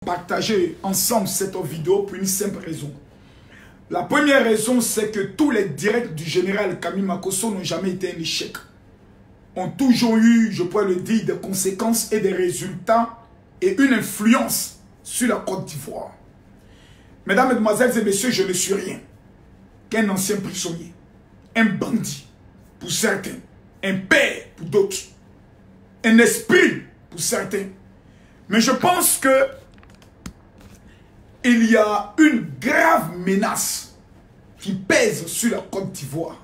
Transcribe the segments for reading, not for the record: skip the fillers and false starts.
partager ensemble cette vidéo pour une simple raison. La première raison, c'est que tous les directs du général Camille Makosso n'ont jamais été un échec. Ont toujours eu, je pourrais le dire, des conséquences et des résultats et une influence sur la Côte d'Ivoire. Mesdames, Mesdemoiselles et Messieurs, je ne suis rien qu'un ancien prisonnier, un bandit pour certains, un père pour d'autres, un esprit pour certains. Mais je pense que il y a une grave menace qui pèse sur la Côte d'Ivoire.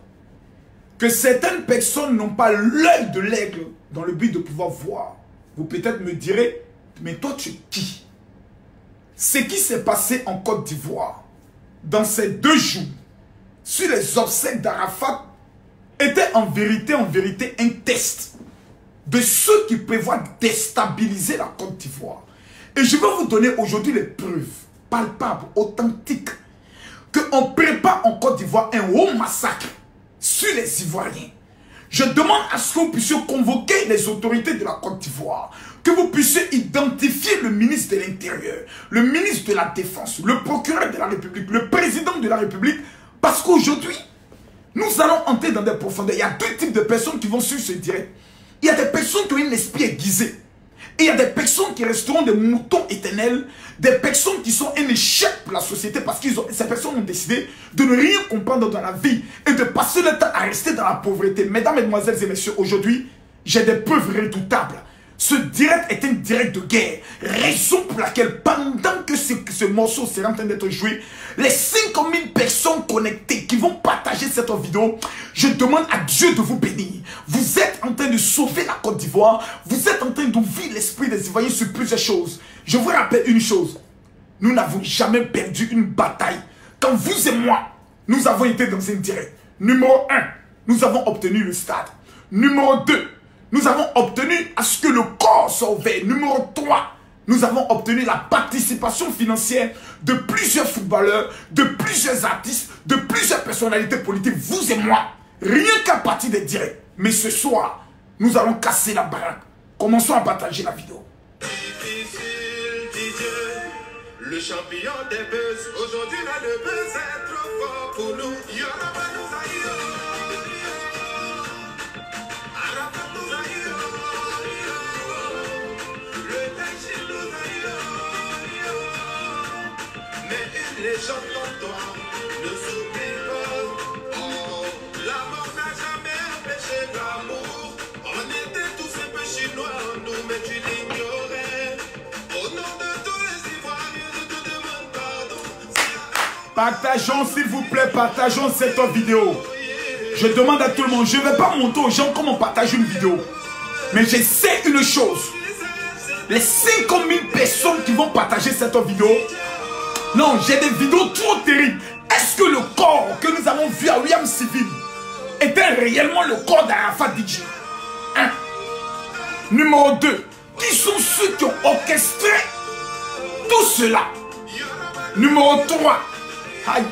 Que certaines personnes n'ont pas l'œil de l'aigle dans le but de pouvoir voir. Vous peut-être me direz, mais toi tu es qui? Ce qui s'est passé en Côte d'Ivoire dans ces 2 jours sur les obsèques d'Arafat était en vérité un test de ceux qui prévoient déstabiliser la Côte d'Ivoire. Et je vais vous donner aujourd'hui les preuves palpables, authentiques, qu'on prépare en Côte d'Ivoire un haut massacre sur les Ivoiriens. Je demande à ce que vous puissiez convoquer les autorités de la Côte d'Ivoire, que vous puissiez identifier le ministre de l'Intérieur, le ministre de la Défense, le procureur de la République, le président de la République, parce qu'aujourd'hui, nous allons entrer dans des profondeurs. Il y a 2 types de personnes qui vont suivre ce direct. Il y a des personnes qui ont une esprit aiguisé. Et il y a des personnes qui resteront des moutons éternels, des personnes qui sont un échec pour la société parce que ces personnes ont décidé de ne rien comprendre dans la vie et de passer le temps à rester dans la pauvreté. Mesdames, Mesdemoiselles et Messieurs, aujourd'hui, j'ai des preuves redoutables. Ce direct est un direct de guerre. Raison pour laquelle, pendant que ce morceau sera en train d'être joué, les 5000 personnes connectées qui vont partager cette vidéo, je demande à Dieu de vous bénir. Vous êtes en train de sauver la Côte d'Ivoire. Vous êtes en train d'ouvrir l'esprit des Ivoiriens sur plusieurs choses. Je vous rappelle une chose. Nous n'avons jamais perdu une bataille. Quand vous et moi, nous avons été dans un direct. Numéro 1, nous avons obtenu le stade. Numéro 2, nous avons obtenu à ce que le corps soit ouvert. Numéro 3, nous avons obtenu la participation financière de plusieurs footballeurs, de plusieurs artistes, de plusieurs personnalités politiques, vous et moi. Rien qu'à partir des directs. Mais ce soir, nous allons casser la baraque. Commençons à partager la vidéo. Difficile, dit Dieu, le champion des buzz. Aujourd'hui, là, le buzz est trop fort pour nous. Yoraba nous aïe. Arafat nous aïe. Le Taïchi nous aïe. Mais une légende comme toi ne s'oublie pas. Oh, la mort n'a jamais empêché l'amour. On était tous un peu chinois en nous, mais tu l'ignorais. Au nom de tous les Ivoiriens, je te demande pardon. Partageons, s'il vous plaît, partageons cette vidéo. Je demande à tout le monde, je ne vais pas montrer aux gens comment on partage une vidéo. Mais je sais une chose. Les 5000 personnes qui vont partager cette vidéo, non, j'ai des vidéos trop terribles. Est-ce que le corps que nous avons vu à William Civil était réellement le corps d'Arafat DJ? 1. Numéro 2. Qui sont ceux qui ont orchestré tout cela? Numéro 3. Aïe.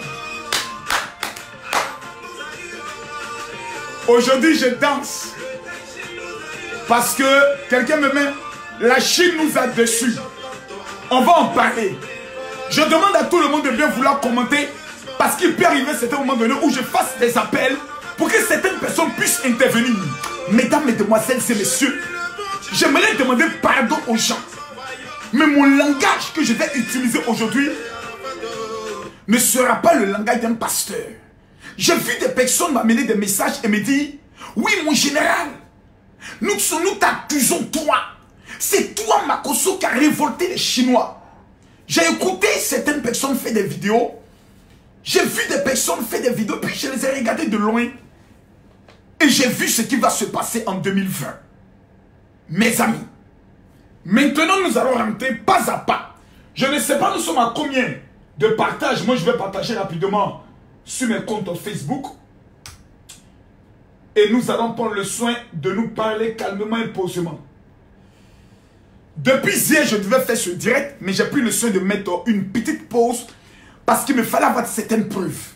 Aujourd'hui, je danse. Parce que quelqu'un me met, la Chine nous a déçus. On va en parler. Je demande à tout le monde de bien vouloir commenter. Parce qu'il peut arriver à un certain moment donné où je fasse des appels pour que certaines personnes puissent intervenir. Mesdames, Mesdemoiselles et Messieurs, j'aimerais demander pardon aux gens. Mais mon langage que je vais utiliser aujourd'hui ne sera pas le langage d'un pasteur. J'ai vu des personnes m'amener des messages et me dire, oui mon général, nous t'accusons toi. C'est toi Makosso qui a révolté les Chinois. J'ai écouté certaines personnes faire des vidéos. J'ai vu des personnes faire des vidéos, puis je les ai regardées de loin. Et j'ai vu ce qui va se passer en 2020. Mes amis, maintenant nous allons rentrer pas à pas. Je ne sais pas, nous sommes à combien de partages. Moi, je vais partager rapidement sur mes comptes Facebook. Et nous allons prendre le soin de nous parler calmement et posément. Depuis hier, je devais faire ce direct, mais j'ai pris le soin de mettre une petite pause parce qu'il me fallait avoir certaines preuves.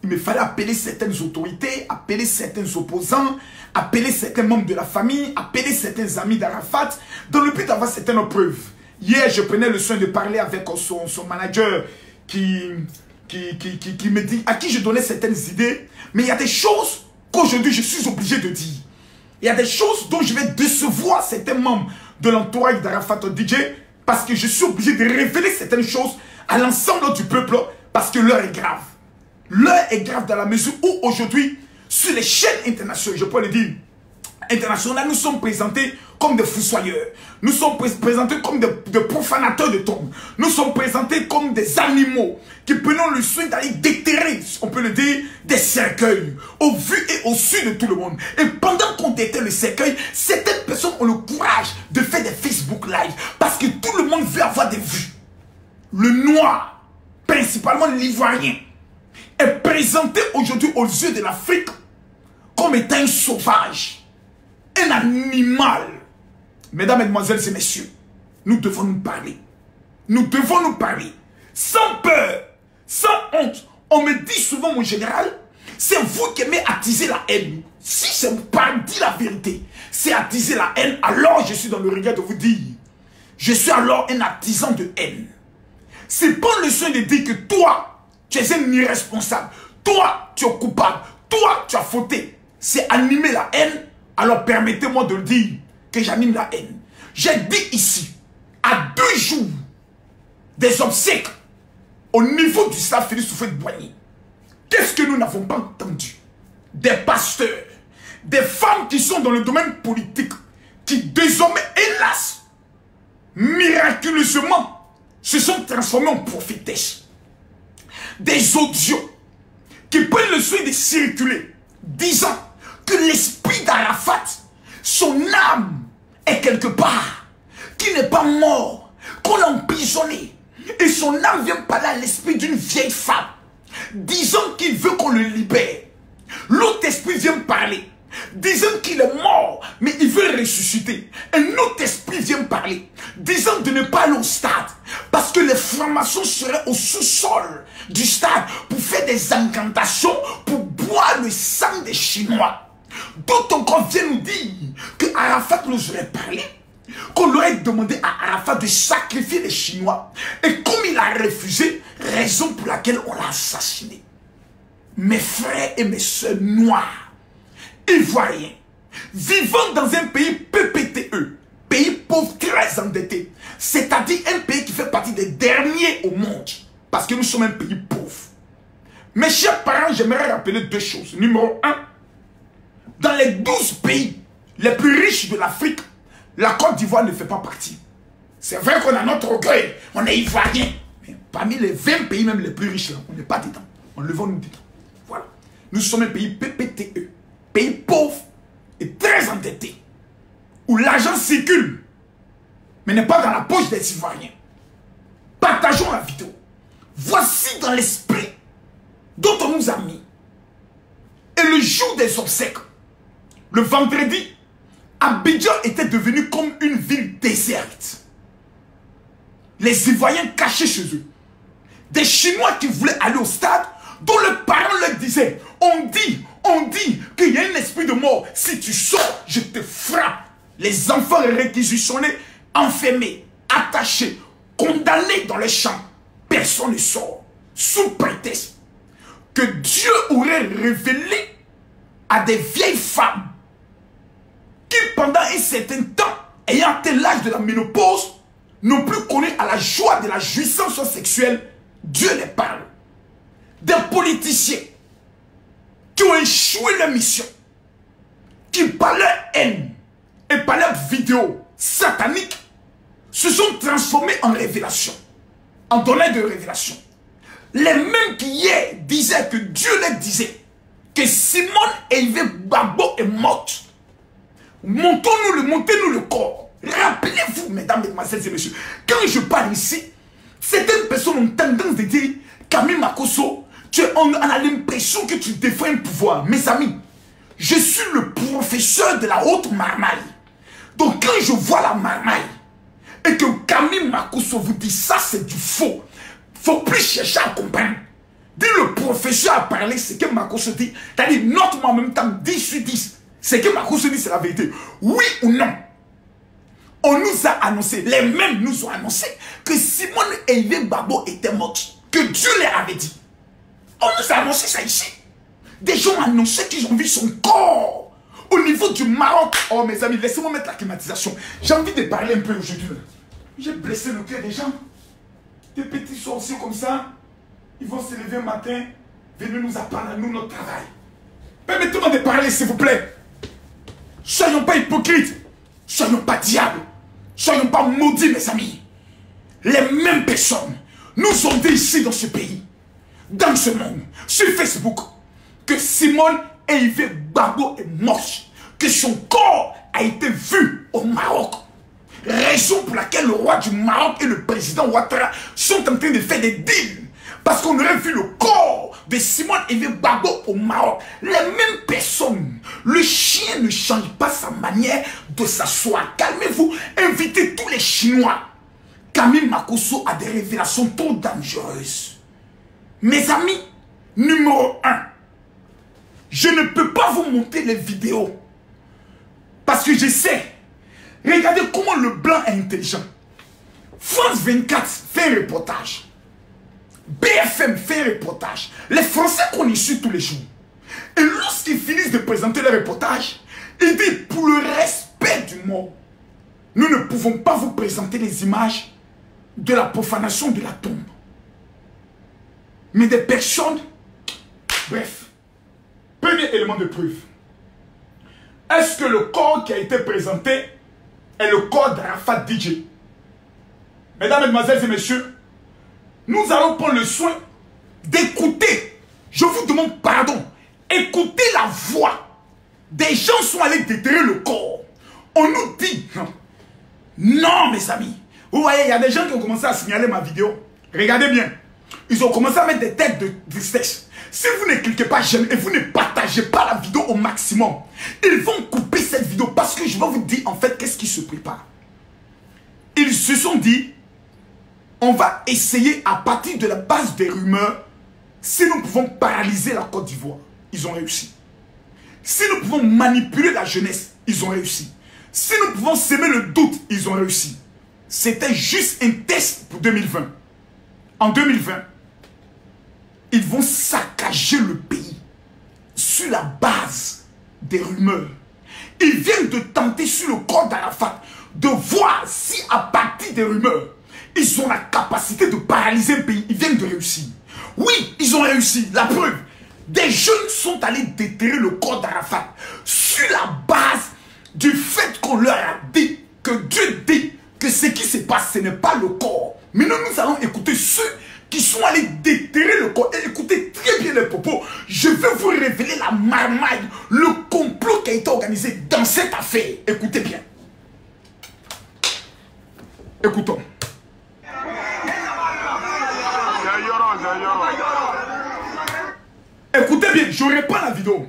Il me fallait appeler certaines autorités, appeler certains opposants, appeler certains membres de la famille, appeler certains amis d'Arafat, dans le but d'avoir certaines preuves. Hier, je prenais le soin de parler avec son manager qui me dit, à qui je donnais certaines idées, mais il y a des choses qu'aujourd'hui je suis obligé de dire. Il y a des choses dont je vais décevoir certains membres de l'entourage d'Arafat DJ parce que je suis obligé de révéler certaines choses à l'ensemble du peuple parce que l'heure est grave. L'heure est grave dans la mesure où aujourd'hui, sur les chaînes internationales, je peux le dire, internationales, nous sommes présentés comme des fossoyeurs. Nous sommes présentés comme des profanateurs de tombes. Nous sommes présentés comme des animaux qui prenons le soin d'aller déterrer, on peut le dire, des cercueils au vu et au su de tout le monde. Et pendant qu'on déterre le cercueil, certaines personnes ont le courage de faire des Facebook Live parce que tout le monde veut avoir des vues. Le noir, principalement l'ivoirien, est présenté aujourd'hui aux yeux de l'Afrique comme étant un sauvage, un animal. Mesdames, mesdemoiselles et messieurs, nous devons nous parler. Nous devons nous parler. Sans peur, sans honte. On me dit souvent, mon général, c'est vous qui aimez attiser la haine. Si je pas dit la vérité, c'est attiser la haine, alors je suis dans le regret de vous dire, je suis alors un artisan de haine. C'est pas le soin de dire que toi, tu es un irresponsable. Toi, tu es coupable. Toi, tu as fauté. C'est animer la haine. Alors permettez-moi de le dire que j'anime la haine. J'ai dit ici, à 2 jours des obsèques au niveau du stade Félix Houphouët-Boigny, qu'est-ce que nous n'avons pas entendu? Des pasteurs, des femmes qui sont dans le domaine politique, qui désormais, hélas, miraculeusement, se sont transformés en prophétesses. Des audios qui prennent le soin de circuler, disant que l'esprit d'Arafat, son âme est quelque part, qui n'est pas mort, qu'on l'a emprisonné. Et son âme vient parler à l'esprit d'une vieille femme, disant qu'il veut qu'on le libère. L'autre esprit vient parler, disant qu'il est mort, mais il veut ressusciter. Un autre esprit vient parler, disant de ne pas aller au stade, parce que les francs-maçons seraient au sous-sol du stade pour faire des incantations, pour boire le sang des Chinois. D'autres encore viennent nous dire que Arafat nous aurait parlé, qu'on leur aurait demandé à Arafat de sacrifier les Chinois. Et comme il a refusé, raison pour laquelle on l'a assassiné. Mes frères et mes soeurs noirs, ivoiriens, vivant dans un pays PPTE, pays pauvre très endetté, c'est-à-dire un pays qui fait partie des derniers au monde, parce que nous sommes un pays pauvre. Mes chers parents, j'aimerais rappeler 2 choses. Numéro 1, dans les 12 pays les plus riches de l'Afrique, la Côte d'Ivoire ne fait pas partie. C'est vrai qu'on a notre orgueil, on est ivoirien. Mais parmi les 20 pays même les plus riches, là, on n'est pas dedans. On levons-nous dedans. Voilà. Nous sommes un pays PPTE, pays pauvre et très endetté, où l'argent circule, mais n'est pas dans la poche des Ivoiriens. Partageons la vidéo. Voici dans l'esprit dont on nous a mis. Et le jour des obsèques, le vendredi, Abidjan était devenu comme une ville déserte. Les Ivoiriens cachés chez eux. Des Chinois qui voulaient aller au stade, dont leurs parents leur disaient, on dit qu'il y a un esprit de mort. Si tu sors, je te frappe. Les enfants réquisitionnés, enfermés, attachés, condamnés dans les champs. Personne ne sort. Sous prétexte que Dieu aurait révélé à des vieilles femmes qui, pendant un certain temps, ayant atteint l'âge de la ménopause, n'ont plus connu à la joie de la jouissance sexuelle. Dieu les parle. Des politiciens qui ont échoué leur mission, qui par leur haine et par leurs vidéos sataniques se sont transformés en révélation, en donneurs de révélation. Les mêmes qui hier disaient que Dieu leur disait que Simone Eivé Babo est morte. Montez-nous le corps. Rappelez-vous, mesdames, mesdemoiselles et messieurs, quand je parle ici, certaines personnes ont tendance de dire, Camille Makosso, on a l'impression que tu défends un pouvoir. Mes amis, je suis le professeur de la haute marmaille. Donc quand je vois la marmaille, et que Camille Makosso vous dit ça, c'est du faux. Faut plus chercher à comprendre. Dès le professeur a parlé, ce que Makosso dit, c'est-à-dire note-moi en même temps 10 sur 10. Ce que Makosso dit, c'est la vérité. Oui ou non? On nous a annoncé, les mêmes nous ont annoncé que Simone Eivé Gbagbo était morte. Que Dieu leur avait dit. On nous a annoncé ça ici. Des gens ont annoncé qu'ils ont vu son corps au niveau du Maroc. Oh mes amis, laissez-moi mettre la climatisation. J'ai envie de parler un peu aujourd'hui. J'ai blessé le cœur des gens. Des petits sorciers comme ça, ils vont se lever un matin, venir nous apprendre à nous notre travail. Permettez-moi de parler s'il vous plaît. Soyons pas hypocrites. Soyons pas diables. Soyons pas maudits mes amis. Les mêmes personnes nous ont dit ici dans ce pays, dans ce monde, sur Facebook, que Simone Eivé Gbagbo est morte, que son corps a été vu au Maroc. Raison pour laquelle le roi du Maroc et le président Ouattara sont en train de faire des deals. Parce qu'on aurait vu le corps de Simone Eivé Gbagbo au Maroc. Les mêmes personnes. Le chien ne change pas sa manière de s'asseoir. Calmez-vous. Invitez tous les Chinois. Camille Makosso a des révélations trop dangereuses. Mes amis, numéro 1. Je ne peux pas vous montrer les vidéos. Parce que je sais. Regardez comment le blanc est intelligent. France 24 fait un reportage. BFM fait un reportage. Les Français qu'on issue tous les jours. Et lorsqu'ils finissent de présenter le reportage, ils disent pour le respect du mort, nous ne pouvons pas vous présenter les images de la profanation de la tombe. Mais des personnes, bref, premier élément de preuve. Est-ce que le corps qui a été présenté est le corps d'Arafat DJ? Mesdames, Mesdemoiselles et Messieurs, nous allons prendre le soin d'écouter. Je vous demande pardon. Écoutez la voix. Des gens sont allés déterrer le corps. On nous dit, non mes amis. Vous voyez, il y a des gens qui ont commencé à signaler ma vidéo. Regardez bien. Ils ont commencé à mettre des têtes de tristesse. Si vous ne cliquez pas j'aime et vous ne partagez pas la vidéo au maximum, ils vont couper cette vidéo parce que je vais vous dire en fait qu'est-ce qui se prépare. Ils se sont dit, on va essayer à partir de la base des rumeurs si nous pouvons paralyser la Côte d'Ivoire. Ils ont réussi. Si nous pouvons manipuler la jeunesse, ils ont réussi. Si nous pouvons semer le doute, ils ont réussi. C'était juste un test pour 2020. En 2020, ils vont saccager le pays sur la base des rumeurs. Ils viennent de tenter sur le corps d'Arafat de voir si à partir des rumeurs, ils ont la capacité de paralyser un pays. Ils viennent de réussir. Oui, ils ont réussi. La preuve, des jeunes sont allés déterrer le corps d'Arafat sur la base du fait qu'on leur a dit que Dieu dit que ce qui se passe, ce n'est pas le corps. Mais nous allons écouter ceux qui sont allés déterrer le corps. Et écoutez très bien les propos. Je vais vous révéler la marmaille, le complot qui a été organisé dans cette affaire. Écoutez bien. Écoutons. Écoutez bien, je reprends la vidéo.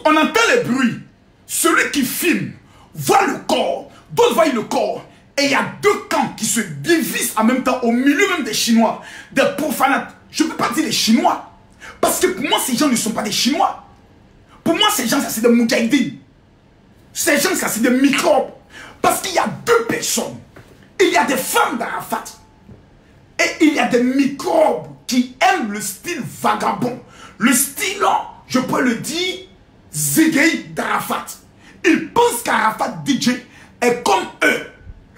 On entend les bruits. Celui qui filme voit le corps, d'autres voient le corps. Et il y a deux camps qui se divisent en même temps au milieu même des Chinois, des profanates. Je ne peux pas dire les Chinois. Parce que pour moi, ces gens ne sont pas des Chinois. Pour moi, ces gens, ça c'est des Moudjahidines. Ces gens, ça c'est des microbes. Parce qu'il y a deux personnes. Il y a des femmes d'Arafat. Et il y a des microbes qui aiment le style vagabond. Le style, je peux le dire, Zigei d'Arafat. Ils pensent qu'Arafat DJ est comme eux.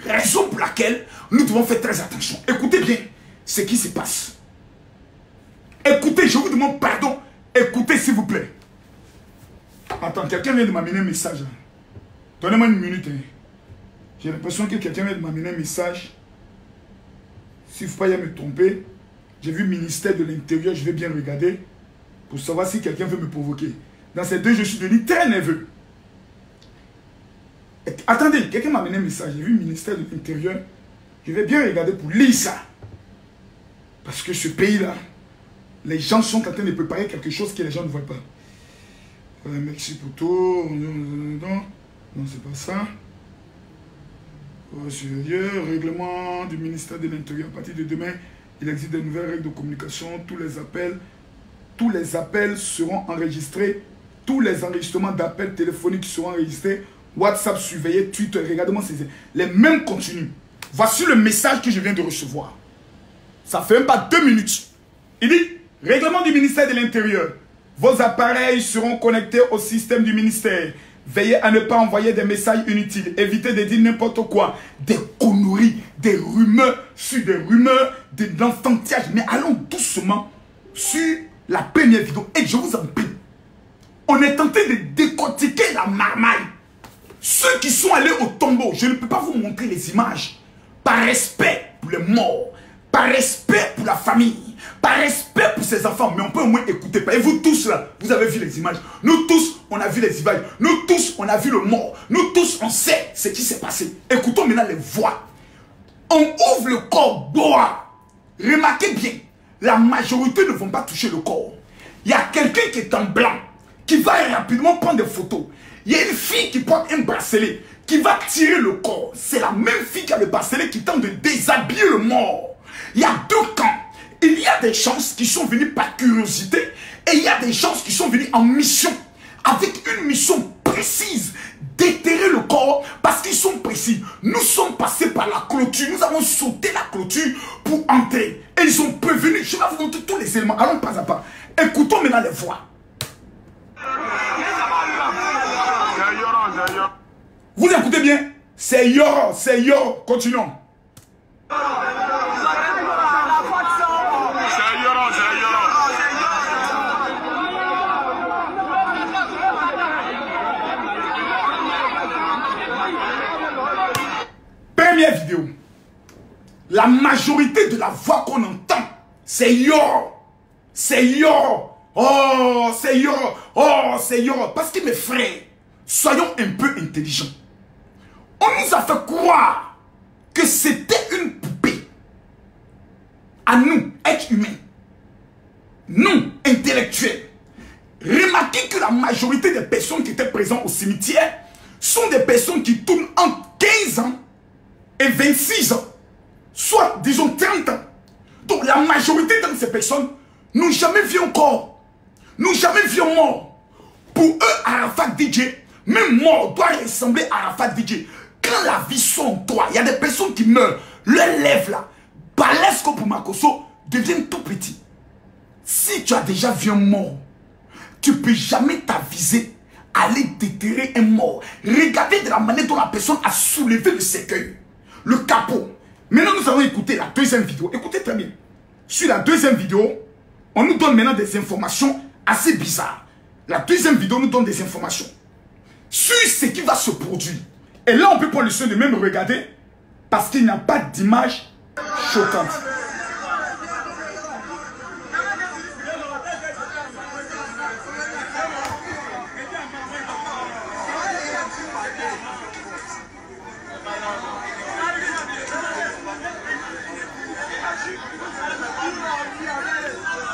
Raison pour laquelle nous devons faire très attention. Écoutez bien ce qui se passe. Écoutez, je vous demande pardon. Écoutez s'il vous plaît. Attends, quelqu'un vient de m'amener un message. Donnez-moi une minute. J'ai l'impression que quelqu'un vient de m'amener un message. S'il ne faut pas y me tromper, j'ai vu ministère de l'Intérieur, je vais bien regarder pour savoir si quelqu'un veut me provoquer. Dans ces deux, je suis devenu très nerveux. Attendez, quelqu'un m'a amené un message. J'ai vu le ministère de l'Intérieur. Je vais bien regarder pour lire ça. Parce que ce pays-là, les gens sont en train de préparer quelque chose que les gens ne voient pas. Merci pour tout. Non, c'est pas ça. Supérieur, règlement du ministère de l'Intérieur. À partir de demain, il existe de nouvelles règles de communication. Tous les appels seront enregistrés. Tous les enregistrements d'appels téléphoniques seront enregistrés WhatsApp, surveillez, Twitter, regardez-moi les mêmes contenus. Voici le message que je viens de recevoir. Ça fait même pas 2 minutes. Il dit, règlement du ministère de l'Intérieur. Vos appareils seront connectés au système du ministère. Veillez à ne pas envoyer des messages inutiles. Évitez de dire n'importe quoi. Des conneries, des rumeurs sur des rumeurs, de l'enfantillage. Mais allons doucement sur la première vidéo. Et je vous en prie. On est en train de décortiquer la marmaille. Ceux qui sont allés au tombeau, je ne peux pas vous montrer les images. Par respect pour les morts. Par respect pour la famille. Par respect pour ses enfants. Mais on peut au moins écouter. Et vous tous là, vous avez vu les images. Nous tous, on a vu les images. Nous tous, on a vu le mort. Nous tous, on sait ce qui s'est passé. Écoutons maintenant les voix. On ouvre le corps bois. Remarquez bien, la majorité ne vont pas toucher le corps. Il y a quelqu'un qui est en blanc, qui va rapidement prendre des photos. Il y a une fille qui porte un bracelet, qui va tirer le corps. C'est la même fille qui a le bracelet qui tente de déshabiller le mort. Il y a 2 camps. Il y a des gens qui sont venus par curiosité et il y a des gens qui sont venus en mission, avec une mission précise, déterrer le corps parce qu'ils sont précis. Nous sommes passés par la clôture, nous avons sauté la clôture pour entrer. Et ils ont prévenu, je vais vous montrer tous les éléments, allons pas à pas. Écoutons maintenant les voix. Vous écoutez bien? C'est Yoro, continuons. Première vidéo. La majorité de la voix qu'on entend, c'est Yoro. C'est Yoro. Oh, c'est Yoro. Oh, c'est Yoro. Parce que mes frères, soyons un peu intelligents. On nous a fait croire que c'était une poupée. À nous, êtres humains. Nous, intellectuels. Remarquez que la majorité des personnes qui étaient présentes au cimetière sont des personnes qui tournent entre 15 ans et 26 ans. Soit, disons, 30 ans. Donc, la majorité de ces personnes n'ont jamais vu un corps. N'ont jamais vu un mort. Pour eux, Arafat DJ, même mort doit ressembler à Arafat DJ. Quand la vie sont en toi, il y a des personnes qui meurent. Leurs lèvres là, Balesco pour Makoso, deviennent tout petits. Si tu as déjà vu un mort, tu ne peux jamais t'aviser à aller déterrer un mort. Regardez de la manière dont la personne a soulevé le cercueil, le capot. Maintenant, nous allons écouter la deuxième vidéo. Écoutez très bien. Sur la deuxième vidéo, on nous donne maintenant des informations assez bizarres. La deuxième vidéo nous donne des informations sur ce qui va se produire. Et là, on peut prendre le soin de même regarder parce qu'il n'y a pas d'image choquante.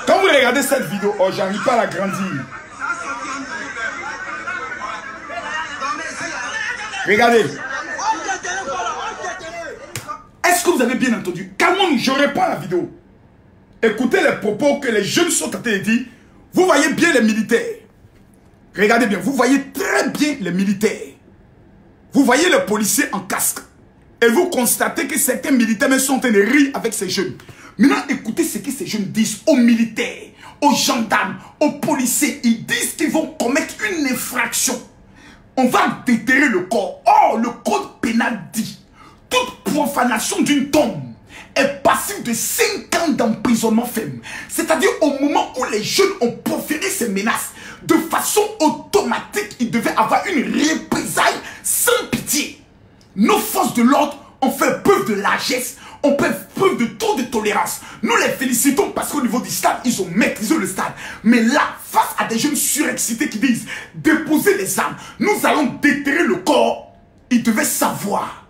Quand vous regardez cette vidéo, oh, j'arrive pas à la grandir. Regardez. Est-ce que vous avez bien entendu? Calmons-nous, je réponds à la vidéo. Écoutez les propos que les jeunes sont en train de dire. Vous voyez bien les militaires. Regardez bien, vous voyez très bien les militaires. Vous voyez les policiers en casque. Et vous constatez que certains militaires même sont en train de rire avec ces jeunes. Maintenant, écoutez ce que ces jeunes disent aux militaires, aux gendarmes, aux policiers. Ils disent qu'ils vont commettre une infraction. On va déterrer le corps. Or, le code pénal dit toute profanation d'une tombe est passible de 5 ans d'emprisonnement ferme. C'est-à-dire au moment où les jeunes ont proféré ces menaces, de façon automatique, ils devaient avoir une représailles sans pitié. Nos forces de l'ordre ont fait preuve de largesse, ont fait preuve de trop de tolérance. Nous les félicitons parce qu'au niveau du stade, ils ont maîtrisé le stade. Mais là, face à des jeunes surexcités qui disent déposez les armes, nous allons déterrer le corps, ils devaient savoir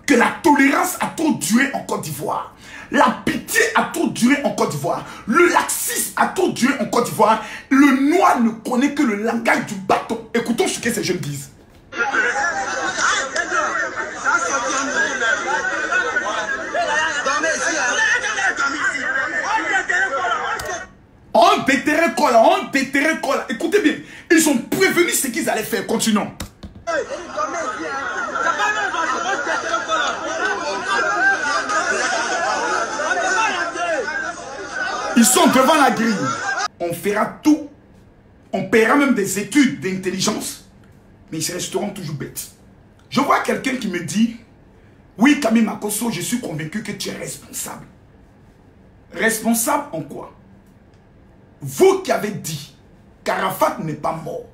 que la tolérance a trop duré en Côte d'Ivoire. La pitié a trop duré en Côte d'Ivoire. Le laxisme a trop duré en Côte d'Ivoire. Le noir ne connaît que le langage du bâton. Écoutons ce que ces jeunes disent. On déterrait Kola, on déterrait Kola. Écoutez bien, ils ont prévenu ce qu'ils allaient faire. Continuons. Ils sont devant la grille. On fera tout. On paiera même des études d'intelligence. Mais ils resteront toujours bêtes. Je vois quelqu'un qui me dit, oui, Camille Makosso, je suis convaincu que tu es responsable. Responsable en quoi? Vous qui avez dit qu'Arafat n'est pas mort.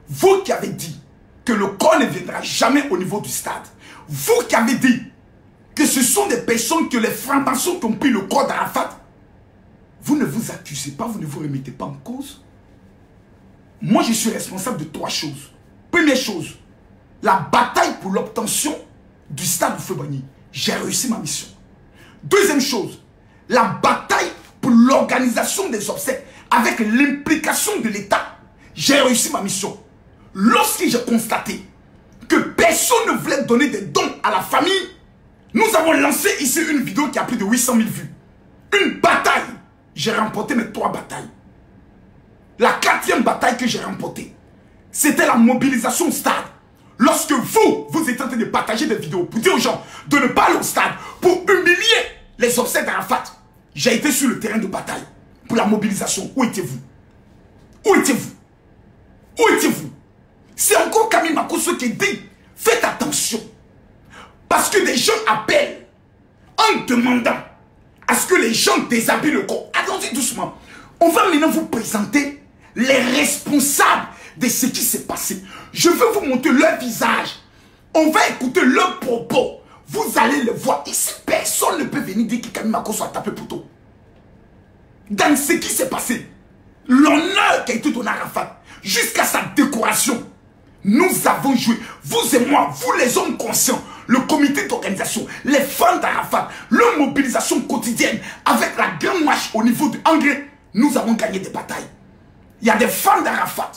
Vous qui avez dit que le corps ne viendra jamais au niveau du stade. Vous qui avez dit que ce sont des personnes, que les francs-maçons qui ont pris le corps d'Arafat. Vous ne vous accusez pas, vous ne vous remettez pas en cause. Moi, je suis responsable de 3 choses. Première chose, la bataille pour l'obtention du stade de Feu-Bagny. J'ai réussi ma mission. Deuxième chose, la bataille pour l'organisation des obsèques avec l'implication de l'État. J'ai réussi ma mission. Lorsque j'ai constaté que personne ne voulait donner des dons à la famille, nous avons lancé ici une vidéo qui a plus de 800 000 vues. Une bataille. J'ai remporté mes 3 batailles. La 4e bataille que j'ai remportée, c'était la mobilisation au stade. Lorsque vous étiez en train de partager des vidéos pour dire aux gens de ne pas aller au stade, pour humilier les obsèques d'Arafat, j'ai été sur le terrain de bataille pour la mobilisation. Où étiez-vous? Où étiez-vous? Où étiez-vous? C'est encore Camille Makosso qui dit, faites attention. Parce que des gens appellent en demandant à ce que les gens déshabillent le corps. Attendez doucement. On va maintenant vous présenter les responsables de ce qui s'est passé. Je veux vous montrer leur visage. On va écouter leurs propos. Vous allez le voir. Ici, personne ne peut venir dire que Camille Makosso a tapé poteau. Dans ce qui s'est passé, l'honneur qui a été donné à Arafat, jusqu'à sa décoration, nous avons joué, vous et moi, vous les hommes conscients, le comité d'organisation, les fans d'Arafat, leur mobilisation quotidienne avec la grande marche au niveau de Angré, nous avons gagné des batailles. Il y a des fans d'Arafat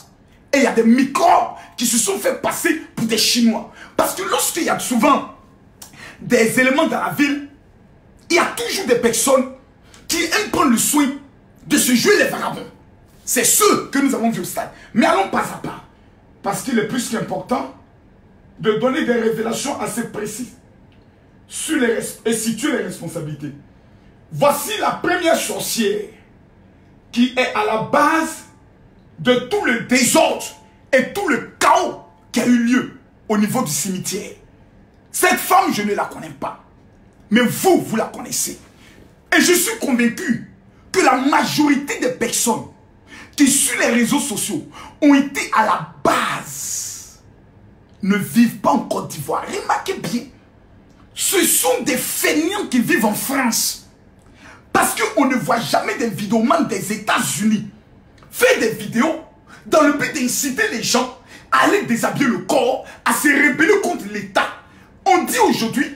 et il y a des microbes qui se sont fait passer pour des Chinois. Parce que lorsqu'il y a souvent des éléments dans la ville, il y a toujours des personnes qui aiment prendre le soin de se jouer les vagabonds. C'est ceux que nous avons vus au stade. Mais allons pas à pas. Parce qu'il est plus qu'important de donner des révélations assez précises sur et situer les responsabilités. Voici la première sorcière qui est à la base de tout le désordre et tout le chaos qui a eu lieu au niveau du cimetière. Cette femme, je ne la connais pas. Mais vous la connaissez. Et je suis convaincu que la majorité des personnes qui sur les réseaux sociaux ont été à la base ne vivent pas en Côte d'Ivoire. Remarquez bien, ce sont des feignants qui vivent en France. Parce qu'on ne voit jamais des vidéomans des États-Unis faire des vidéos dans le but d'inciter les gens à aller déshabiller le corps, à se rebeller contre l'État. On dit aujourd'hui,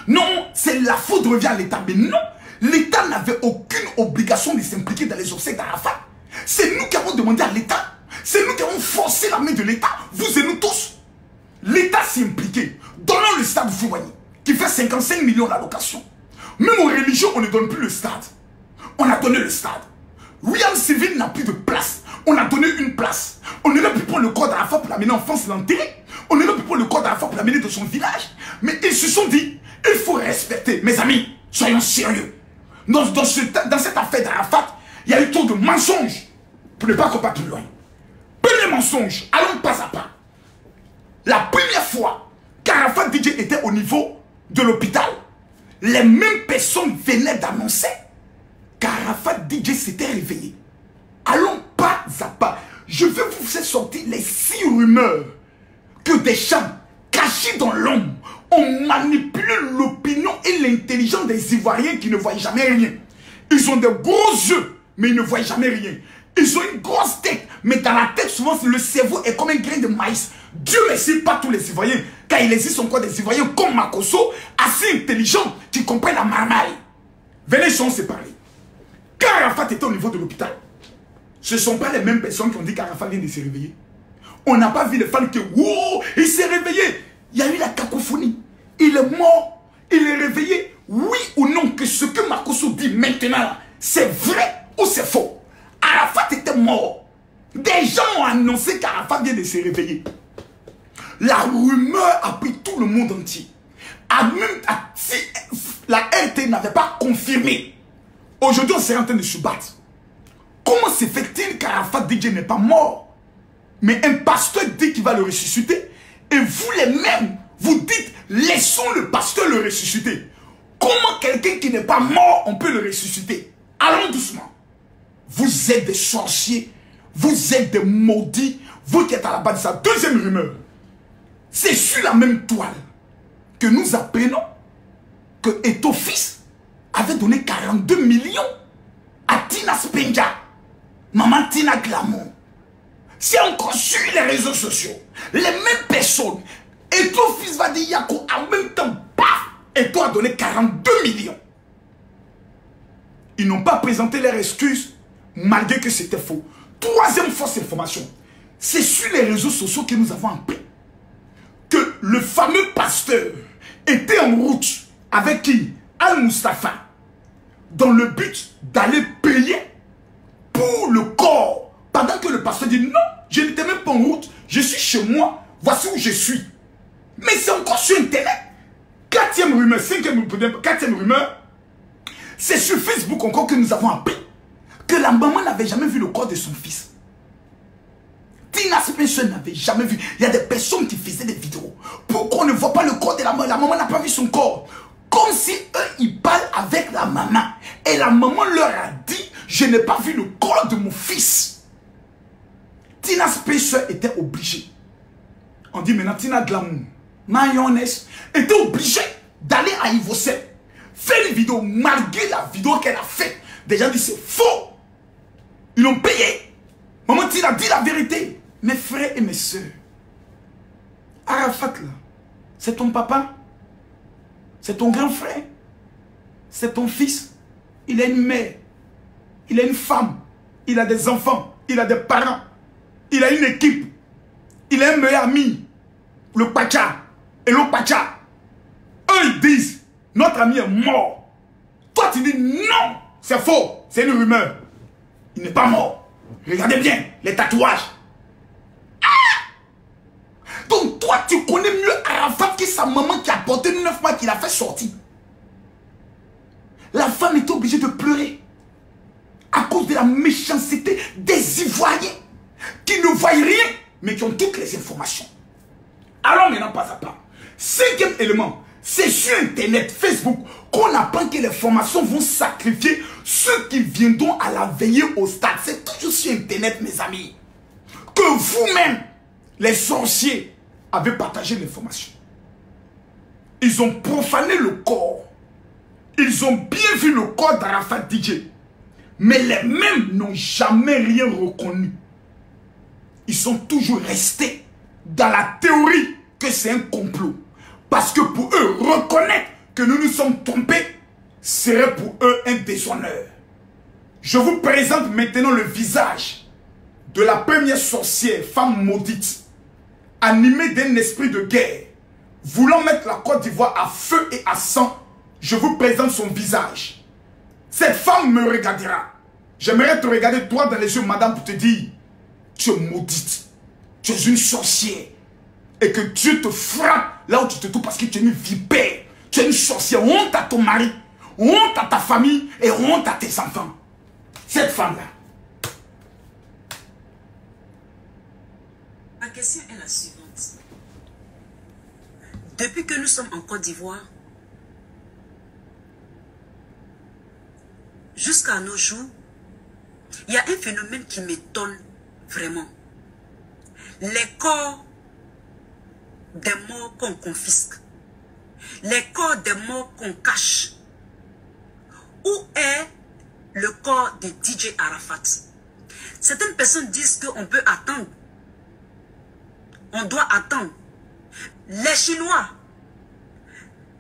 non, c'est la faute revient à l'État. Mais non, l'État n'avait aucune obligation de s'impliquer dans les obsèques d'Arafat. C'est nous qui avons demandé à l'État. C'est nous qui avons forcé la main de l'État. Vous et nous tous. L'État s'est impliqué. Donnons le stade de Feu-Bagny, qui fait 55 millions d'allocations. Même aux religions, on ne donne plus le stade. On a donné le stade. William Civil n'a plus de place. On a donné une place. On aurait pu prendre le corps d'Arafat pour l'amener en France et l'enterrer. On aurait pu prendre le corps d'Arafat pour l'amener de son village. Mais ils se sont dit, il faut respecter. Mes amis, soyons sérieux. Dans cette affaire d'Arafat, il y a eu trop de mensonges. Pour ne pas qu'on parte plus loin. Premier mensonge, allons pas à pas. La première fois qu'Arafat DJ était au niveau de l'hôpital, les mêmes personnes venaient d'annoncer qu'Arafat DJ s'était réveillé. Allons pas à pas. Je vais vous faire sortir les 6 rumeurs que des gens cachés dans l'ombre ont manipulé l'opinion et l'intelligence des Ivoiriens qui ne voient jamais rien. Ils ont de gros yeux, mais ils ne voient jamais rien. Ils ont une grosse tête, mais dans la tête, souvent, le cerveau est comme un grain de maïs. Dieu merci, pas tous les Ivoiriens, car il existe encore des Ivoiriens comme Makosso, assez intelligents, qui comprennent la marmaille. Venez, on se parler. Quand Arafat était au niveau de l'hôpital, ce ne sont pas les mêmes personnes qui ont dit qu'Arafat vient de se réveiller. On n'a pas vu les fans qui, wow, il s'est réveillé. Il y a eu la cacophonie. Il est mort, il est réveillé. Oui ou non, que ce que Makosso dit maintenant, c'est vrai ou c'est faux? Arafat était mort. Des gens ont annoncé qu'Arafat vient de se réveiller. La rumeur a pris tout le monde entier. Si la RT n'avait pas confirmé, aujourd'hui on serait en train de se battre. Comment se fait-il qu'Arafat DJ n'est pas mort? Mais un pasteur dit qu'il va le ressusciter. Et vous les mêmes, vous dites, laissons le pasteur le ressusciter. Comment quelqu'un qui n'est pas mort, on peut le ressusciter? Allons doucement. Vous êtes des sorciers. Vous êtes des maudits. Vous qui êtes à la base de sa deuxième rumeur. C'est sur la même toile que nous apprenons que Eto fils avait donné 42 millions à Tina Spendia, maman Tina Glamour. C'est encore sur les réseaux sociaux. Les mêmes personnes. Eto fils va dire Yako en même temps, paf, Eto a donné 42 millions. Ils n'ont pas présenté leurs excuses malgré que c'était faux. Troisième fausse information. C'est sur les réseaux sociaux que nous avons appris que le fameux pasteur était en route avec qui? Al-Mustafa, dans le but d'aller payer pour le corps. Pendant que le pasteur dit non, je n'étais même pas en route, je suis chez moi, voici où je suis. Mais c'est encore sur Internet. Quatrième rumeur, quatrième rumeur, c'est sur Facebook encore que nous avons appris que la maman n'avait jamais vu le corps de son fils. Tina Spencer n'avait jamais vu. Il y a des personnes qui faisaient des vidéos. Pourquoi on ne voit pas le corps de la maman? La maman n'a pas vu son corps. Comme si eux, ils parlent avec la maman. Et la maman leur a dit, je n'ai pas vu le corps de mon fils. Tina Spencer était obligée. On dit maintenant, Tina Glamour, mayonnaise, était obligée d'aller à Ivocel, faire une vidéo, malgré la vidéo qu'elle a faite. Des gens disent, c'est faux. Ils l'ont payé. Maman Tina dit la vérité. Mes frères et mes soeurs, Arafat là, c'est ton papa, c'est ton grand frère, c'est ton fils. Il a une mère, il a une femme, il a des enfants, il a des parents, il a une équipe, il a un meilleur ami, le Pacha et le Pacha. Eux ils disent, notre ami est mort. Toi tu dis non, c'est faux, c'est une rumeur. Il n'est pas mort. Regardez bien les tatouages. Donc toi tu connais mieux Arafat que sa maman qui a porté 9 mois qui l'a fait sortir. La femme était obligée de pleurer à cause de la méchanceté des Ivoiriens qui ne voient rien mais qui ont toutes les informations. Alors maintenant pas à pas. Cinquième élément, c'est sur Internet, Facebook qu'on apprend que les formations vont sacrifier ceux qui viendront à la veillée au stade. C'est toujours sur Internet mes amis. Que vous-même, les sorciers, avez partagé l'information. Ils ont profané le corps. Ils ont bien vu le corps d'Arafat DJ. Mais les mêmes n'ont jamais rien reconnu. Ils sont toujours restés dans la théorie que c'est un complot. Parce que pour eux, reconnaître que nous nous sommes trompés serait pour eux un déshonneur. Je vous présente maintenant le visage de la première sorcière, femme maudite, animée d'un esprit de guerre, voulant mettre la Côte d'Ivoire à feu et à sang. Je vous présente son visage. Cette femme me regardera. J'aimerais te regarder droit dans les yeux, madame, pour te dire, tu es maudite, tu es une sorcière, et que Dieu te frappe là où tu te trouves parce que tu es une vipère, tu es une sorcière. Honte à ton mari, honte à ta famille et honte à tes enfants. Cette femme-là. Ma question est la suivante. Depuis que nous sommes en Côte d'Ivoire, jusqu'à nos jours, il y a un phénomène qui m'étonne vraiment. Les corps des morts qu'on confisque, les corps des morts qu'on cache. Où est le corps de DJ Arafat? Certaines personnes disent qu'on peut attendre. On doit attendre. Les Chinois,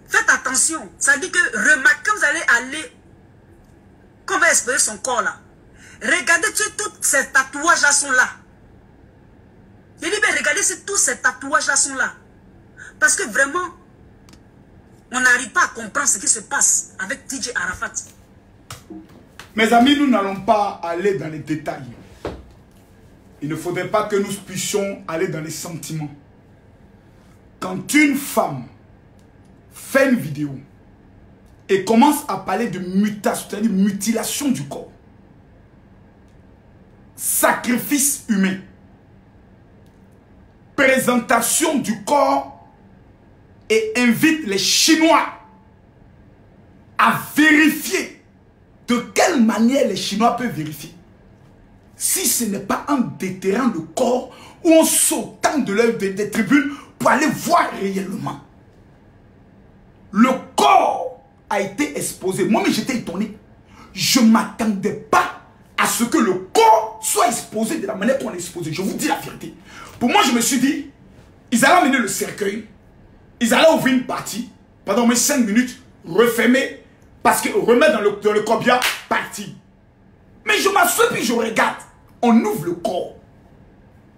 faites attention. Ça dit que remarquez quand vous allez aller, quand on va explorer son corps là, regardez si tous ces tatouages là sont là. Je dis bien regardez si tous ces tatouages là sont là. Parce que vraiment, on n'arrive pas à comprendre ce qui se passe avec DJ Arafat. Mes amis, nous n'allons pas aller dans les détails. Il ne faudrait pas que nous puissions aller dans les sentiments. Quand une femme fait une vidéo et commence à parler de mutation, c'est-à-dire mutilation du corps, sacrifice humain. Présentation du corps et invite les Chinois à vérifier de quelle manière les Chinois peuvent vérifier. Si ce n'est pas en déterrant le corps ou en sautant de l'œuvre des tribunes pour aller voir réellement. Le corps a été exposé. Moi-même, j'étais étonné. Je ne m'attendais pas à ce que le corps soit exposé de la manière qu'on l'a exposé. Je vous dis la vérité. Pour moi, je me suis dit, ils allaient amener le cercueil, ils allaient ouvrir une partie, pendant au moins 5 minutes, refermer, parce que remettre dans le corbillard, partir. Mais je m'assois puis je regarde. On ouvre le corps.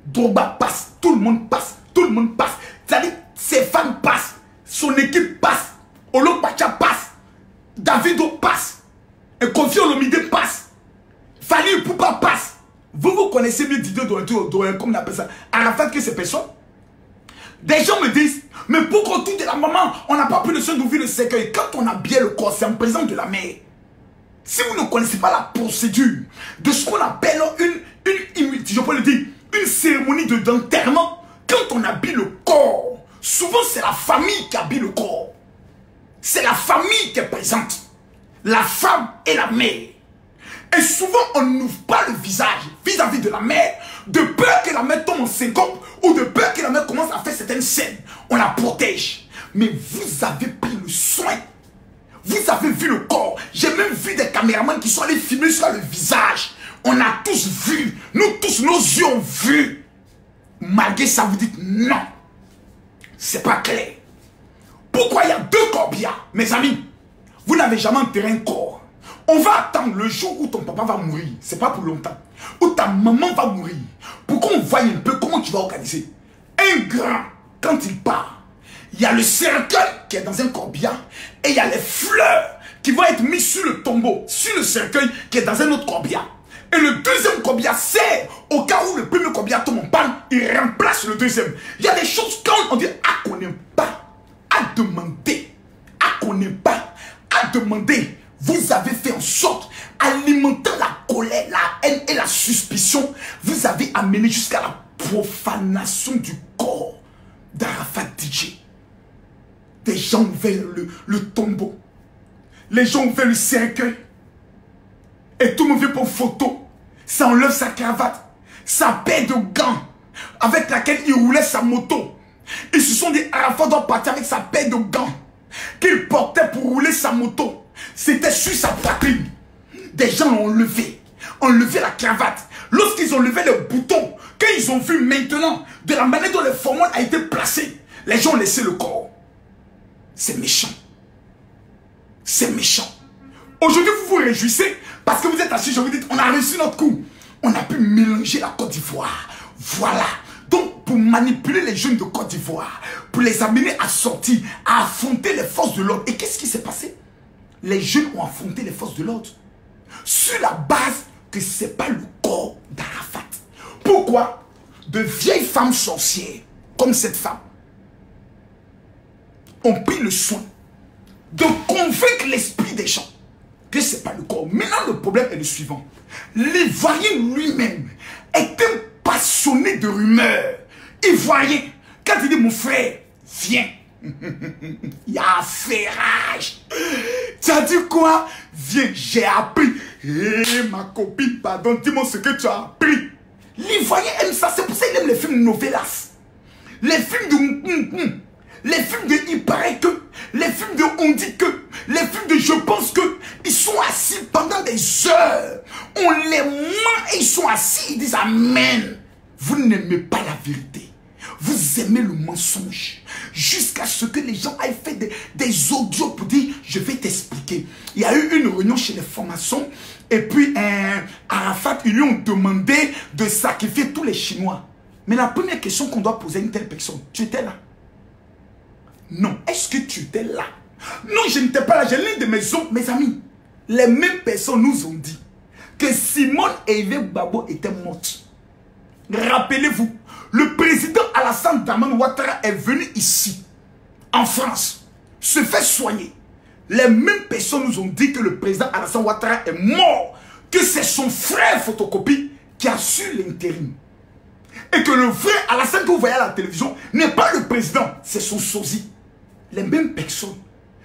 Drogba passe, tout le monde passe, tout le monde passe. C'est-à-dire, ses femmes passent, son équipe passe, Olo Pacha passe, Davido passe, et Kofi Olomide passe, Fali Poupa passe. Vous connaissez mieux Didier Doyen, comme on appelle ça, Arafat, que ces personnes. Des gens me disent, mais pourquoi tout de la maman, on n'a pas pris le soin d'ouvrir le cercueil? Quand on a bien le corps, c'est en présence de la mère. Si vous ne connaissez pas la procédure de ce qu'on appelle je peux le dire, une cérémonie d'enterrement, quand on habille le corps, souvent c'est la famille qui habille le corps. C'est la famille qui est présente. La femme et la mère. Et souvent on n'ouvre pas le visage vis-à-vis de la mère, de peur que la mère tombe en syncope ou de peur que la mère commence à faire certaines scènes. On la protège. Mais vous avez pris le soin. Vous avez vu le corps. J'ai même vu des caméramans qui sont allés filmer sur le visage. On a tous vu. Nous tous, nos yeux ont vu. Malgré ça, vous dites non. C'est pas clair. Pourquoi il y a 2 corbillards? Mes amis, vous n'avez jamais enterré un corps. On va attendre le jour où ton papa va mourir. C'est pas pour longtemps. Où ta maman va mourir. Pour qu'on voie un peu comment tu vas organiser. Un grand, quand il part, il y a le cercueil qui est dans un corbillard et il y a les fleurs qui vont être mises sur le tombeau, sur le cercueil qui est dans un autre corbillard. Et le deuxième corbillard sert au cas où le premier corbillard tombe en panne, il remplace le deuxième. Il y a des choses quand on dit à qu'on n'aime pas, à demander, à qu'on n'aime pas, à demander. Vous avez fait en sorte, alimentant la colère, la haine et la suspicion, vous avez amené jusqu'à la profanation du corps d'Arafat DJ. Des gens ouvrent le tombeau. Les gens ouvrent le cercueil. Et tout le monde vient pour photo. Ça enlève sa cravate, sa paire de gants avec laquelle il roulait sa moto. Ils se sont dit, Arafat doit partir avec sa paire de gants qu'il portait pour rouler sa moto. C'était sur sa poitrine. Des gens l'ont enlevé la cravate. Lorsqu'ils ont levé le bouton, quand ils ont vu maintenant de la manière dont le formol a été placé, les gens ont laissé le corps. C'est méchant. C'est méchant. Aujourd'hui, vous vous réjouissez parce que vous êtes assis, je vous dis, on a réussi notre coup. On a pu mélanger la Côte d'Ivoire. Voilà. Donc, pour manipuler les jeunes de Côte d'Ivoire, pour les amener à sortir, à affronter les forces de l'ordre. Et qu'est-ce qui s'est passé? Les jeunes ont affronté les forces de l'ordre sur la base que ce n'est pas le corps d'Arafat. Pourquoi? De vieilles femmes sorcières, comme cette femme, ont pris le soin de convaincre l'esprit des gens que ce n'est pas le corps. Maintenant, le problème est le suivant. L'Ivoirien lui-même est un passionné de rumeurs. Ivoirien, quand il dit mon frère, viens. Il y a un ferrage. Tu as dit quoi? Viens, j'ai appris. Hé, ma copine, pardon, dis-moi ce que tu as appris. L'Ivoirien aime ça, c'est pour ça qu'il aime les films novelas. Les films de les films de il paraît que, les films de on dit que, les films de je pense que, ils sont assis pendant des heures. On les ment et ils sont assis, ils disent amen. Vous n'aimez pas la vérité. Vous aimez le mensonge. Jusqu'à ce que les gens aient fait des audios pour dire, je vais t'expliquer. Il y a eu une réunion chez les francs-maçons. Et puis, Arafat, ils lui ont demandé de sacrifier tous les Chinois. Mais la première question qu'on doit poser à une telle personne, tu étais là? Non. Est-ce que tu étais là? Non, je n'étais pas là. J'ai l'un de mes amis. Les mêmes personnes nous ont dit que Simone Hervé Gbagbo était morte. Rappelez-vous, le président Alassane Dramane Ouattara est venu ici, en France, se fait soigner. Les mêmes personnes nous ont dit que le président Alassane Ouattara est mort, que c'est son frère photocopie qui assure l'intérim. Et que le vrai Alassane que vous voyez à la télévision n'est pas le président, c'est son sosie. Les mêmes personnes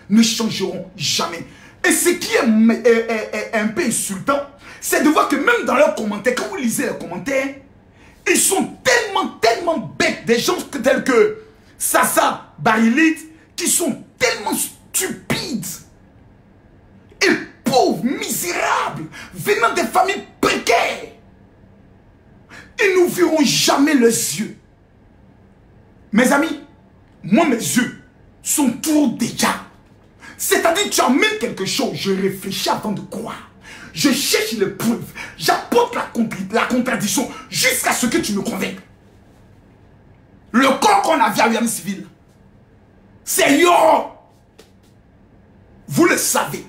ne changeront jamais. Et ce qui est un peu insultant, c'est de voir que même dans leurs commentaires, quand vous lisez les commentaires, ils sont tellement bêtes. Des gens tels que Sassa Barilit, qui sont tellement stupides et pauvres, misérables, venant des familles précaires. Ils n'ouvriront jamais leurs yeux. Mes amis, moi mes yeux sont toujours déjà. C'est-à-dire que tu amènes quelque chose, je réfléchis avant de croire. Je cherche les preuves, j'apporte la contradiction jusqu'à ce que tu me convainques. Le corps qu'on a vu à l'Union civile, c'est yo. Vous le savez.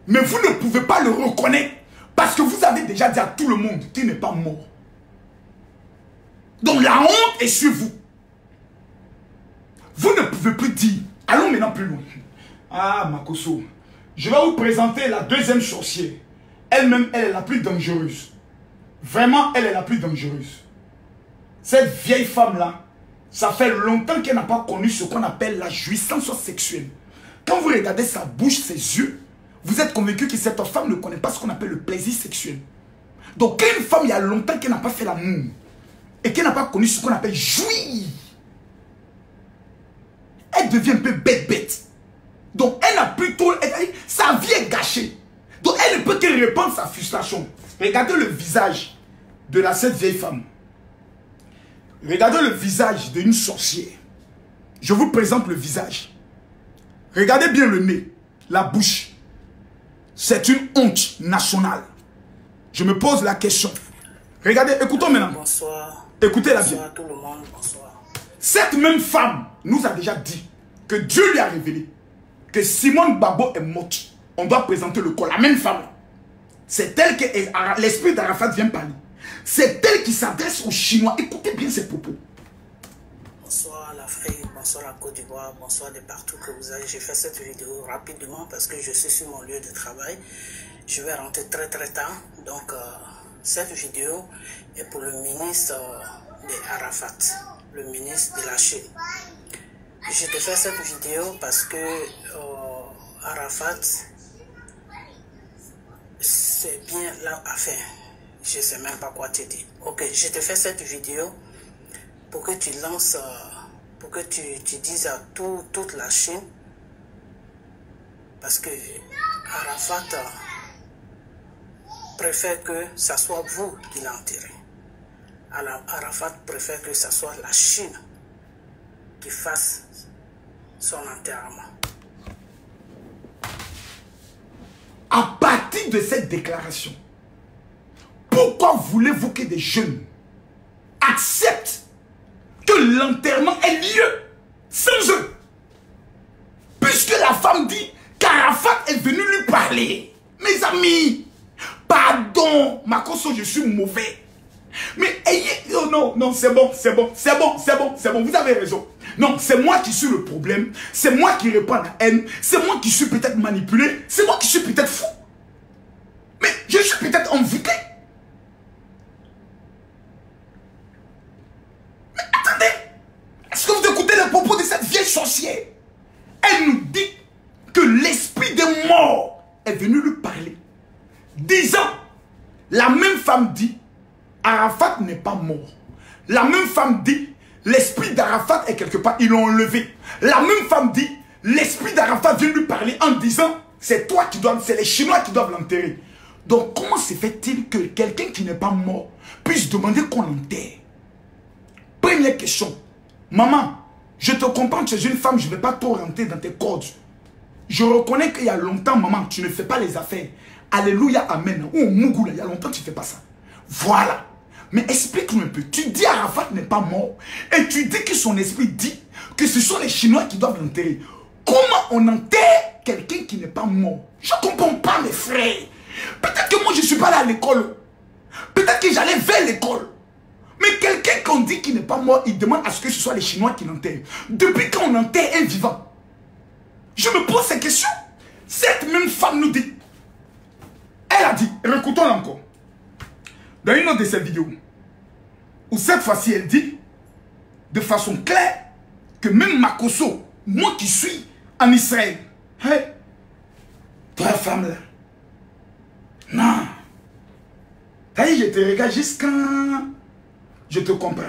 Mais vous ne pouvez pas le reconnaître parce que vous avez déjà dit à tout le monde qu'il n'est pas mort. Donc la honte est sur vous. Vous ne pouvez plus dire. Allons maintenant plus loin. Ah, Makosso, je vais vous présenter la deuxième sorcière. Elle-même, elle est la plus dangereuse. Vraiment, elle est la plus dangereuse. Cette vieille femme-là, ça fait longtemps qu'elle n'a pas connu ce qu'on appelle la jouissance sexuelle. Quand vous regardez sa bouche, ses yeux, vous êtes convaincu que cette femme ne connaît pas ce qu'on appelle le plaisir sexuel. Donc, quand une femme, il y a longtemps qu'elle n'a pas fait l'amour, et qu'elle n'a pas connu ce qu'on appelle jouir, elle devient un peu bête. Donc, elle n'a plus trop... Sa vie est gâchée. Donc, elle ne peut que répandre sa frustration. Regardez le visage de cette vieille femme. Regardez le visage d'une sorcière. Je vous présente le visage. Regardez bien le nez, la bouche. C'est une honte nationale. Je me pose la question. Regardez, écoutons maintenant. Bonsoir. Écoutez-la bien. Bonsoir à tout le monde, bonsoir. Cette même femme nous a déjà dit que Dieu lui a révélé que Simone Babo est morte. On doit présenter le corps. La même femme. C'est elle que l'esprit d'Arafat vient parler. C'est elle qui s'adresse aux Chinois. Écoutez bien ses propos. Bonsoir l'Afrique, bonsoir la Côte d'Ivoire, bonsoir de partout que vous allez. J'ai fait cette vidéo rapidement parce que je suis sur mon lieu de travail. Je vais rentrer très tard. Donc cette vidéo est pour le ministre de Arafat, le ministre de la Chine. Je te fais cette vidéo parce que Arafat, c'est bien là à faire. Je ne sais même pas quoi te dire. Ok, je te fais cette vidéo pour que tu lances, pour que tu dises à toute la Chine, parce que Arafat préfère que ce soit vous qui l'enterrez. Arafat préfère que ce soit la Chine qui fasse son enterrement. À partir de cette déclaration, pourquoi voulez-vous que des jeunes acceptent que l'enterrement ait lieu sans eux? Puisque la femme dit qu'Arafat est venu lui parler. Mes amis, pardon, Makosso, je suis mauvais. Mais ayez... Oh non, c'est bon, vous avez raison. Non, c'est moi qui suis le problème, c'est moi qui répands la haine, c'est moi qui suis peut-être manipulé, c'est moi qui suis peut-être fou. Mais je suis peut-être envoûté. Mais attendez, est-ce que vous écoutez les propos de cette vieille sorcière? Elle nous dit que l'esprit des morts est venu lui parler. 10 ans, la même femme dit, Arafat n'est pas mort. La même femme dit, l'esprit d'Arafat est quelque part, ils l'ont enlevé. La même femme dit, l'esprit d'Arafat vient lui parler en disant, c'est toi qui dois, c'est les Chinois qui doivent l'enterrer. Donc comment se fait-il que quelqu'un qui n'est pas mort puisse demander qu'on l'enterre? Première question. Maman, je te comprends, tu es une femme, je ne vais pas trop rentrer dans tes cordes. Je reconnais qu'il y a longtemps, maman, tu ne fais pas les affaires. Alléluia, amen. Ou au Mougoula, il y a longtemps, tu ne fais pas ça. Voilà. Mais explique-nous un peu. Tu dis Arafat n'est pas mort et tu dis que son esprit dit que ce sont les Chinois qui doivent l'enterrer. Comment on enterre quelqu'un qui n'est pas mort? Je ne comprends pas, mes frères. Peut-être que moi, je ne suis pas là à l'école. Peut-être que j'allais vers l'école. Mais quelqu'un qu'on dit qu'il n'est pas mort, il demande à ce que ce soit les Chinois qui l'enterrent. Depuis quand on enterre un vivant? Je me pose ces questions. Cette même femme nous dit, elle a dit, écoutons-la encore. dans une autre de ses vidéos, où cette fois-ci elle dit, de façon claire, que même Makosso, moi qui suis en Israël, hey, toi femme là, non, t'as dit, je te regarde jusqu'à... Je te comprends.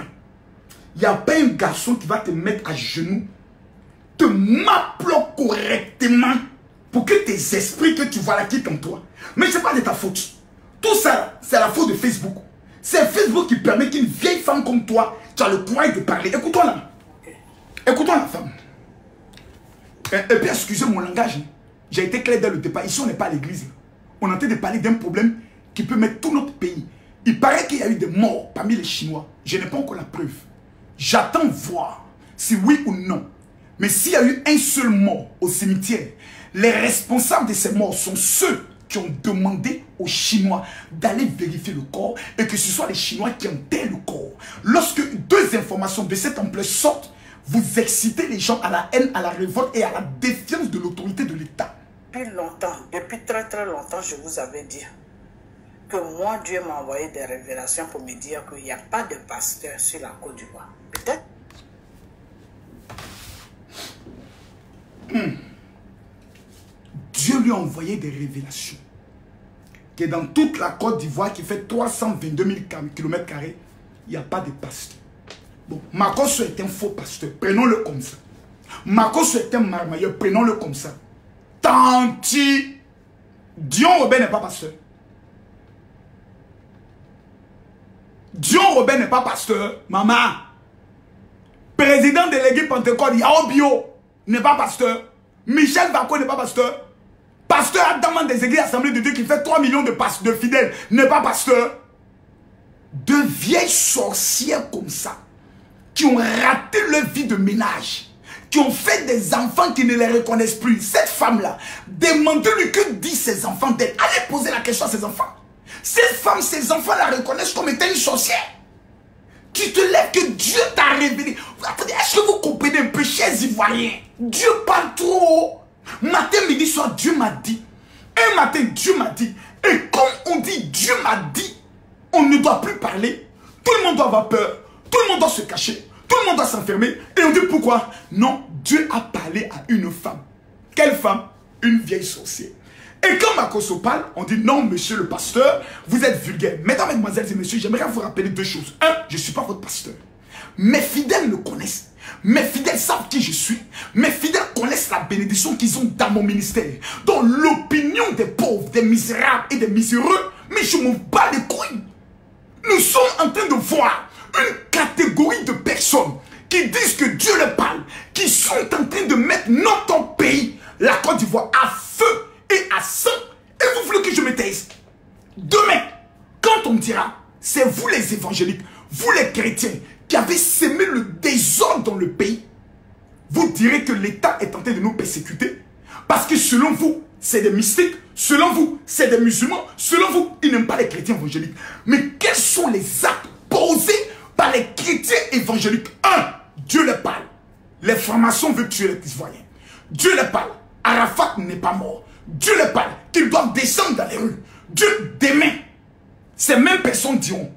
Il n'y a pas un garçon qui va te mettre à genoux, te m'appeler correctement pour que tes esprits que tu vois là quittent en toi. Mais ce n'est pas de ta faute. Tout ça, c'est la faute de Facebook. C'est Facebook qui permet qu'une vieille femme comme toi, tu as le courage de parler. Écoute-toi là. Écoute-toi la femme. Et puis excusez mon langage. J'ai été clair dès le départ. Ici, on n'est pas à l'église. On est en train de parler d'un problème qui peut mettre tout notre pays. Il paraît qu'il y a eu des morts parmi les Chinois. Je n'ai pas encore la preuve. J'attends voir si oui ou non. Mais s'il y a eu un seul mort au cimetière, les responsables de ces morts sont ceux qui ont demandé aux Chinois d'aller vérifier le corps et que ce soit les Chinois qui enterrent le corps. Lorsque deux informations de cette ampleur sortent, vous excitez les gens à la haine, à la révolte et à la défiance de l'autorité de l'État. Depuis longtemps, depuis très très longtemps, je vous avais dit que moi, Dieu m'a envoyé des révélations pour me dire qu'il n'y a pas de pasteur sur la Côte d'Ivoire. Peut-être. Dieu lui a envoyé des révélations. Que dans toute la Côte d'Ivoire qui fait 322 000 km², il n'y a pas de pasteur. Bon, Makosso est un faux pasteur, prenons-le comme ça. Makosso est un marmailleur, prenons-le comme ça. Tanti, Dion Robert n'est pas pasteur. Dion Robert n'est pas pasteur, maman. Président délégué Pentecôte, Yao Bio n'est pas pasteur. Michel Bako n'est pas pasteur. Pasteur Adaman des églises Assemblées de Dieu qui fait 3 millions de fidèles n'est pas pasteur. Deux vieilles sorcières comme ça, qui ont raté leur vie de ménage, qui ont fait des enfants qui ne les reconnaissent plus. Cette femme-là, demandez-lui que disent ses enfants d'elle. Allez poser la question à ses enfants. Cette femme, ses enfants la reconnaissent comme étant une sorcière. Tu te lèves que Dieu t'a révélé. Attendez, est-ce que vous comprenez un peu, chers Ivoiriens? Dieu parle trop. Matin, midi, soir, Dieu m'a dit. Un matin, Dieu m'a dit. Et comme on dit Dieu m'a dit, on ne doit plus parler. Tout le monde doit avoir peur. Tout le monde doit se cacher. Tout le monde doit s'enfermer. Et on dit pourquoi? Non, Dieu a parlé à une femme. Quelle femme? Une vieille sorcière. Et quand Makosso parle, on dit non, monsieur le pasteur, vous êtes vulgaire. Mesdames, mesdemoiselles et messieurs, j'aimerais vous rappeler deux choses. Un, je ne suis pas votre pasteur. Mes fidèles me connaissent. Mes fidèles savent qui je suis. Mes fidèles connaissent la bénédiction qu'ils ont dans mon ministère. Dans l'opinion des pauvres, des misérables et des miséreux. Mais je m'en bats les couilles. Nous sommes en train de voir une catégorie de personnes qui disent que Dieu leur parle, qui sont en train de mettre notre pays, la Côte d'Ivoire, à feu et à sang. Et vous voulez que je me taise? Demain, quand on dira, c'est vous les évangéliques, vous les chrétiens, qui avez sémé le désordre dans le pays, vous direz que l'État est en train de nous persécuter. Parce que selon vous, c'est des mystiques, selon vous, c'est des musulmans, selon vous, ils n'aiment pas les chrétiens évangéliques. Mais quels sont les actes posés par les chrétiens évangéliques? Un, Dieu leur parle. Les formations veulent tuer les Ivoiriens. Dieu leur parle. Arafat n'est pas mort. Dieu leur parle qu'ils doivent descendre dans les rues. Dieu, demain, ces mêmes personnes diront,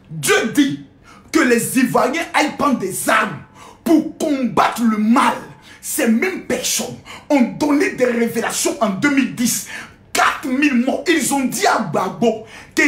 Dieu dit que les Ivoiriens aillent prendre des armes pour combattre le mal. Ces mêmes personnes ont donné des révélations en 2010. 4000 morts. Ils ont dit à Gbagbo que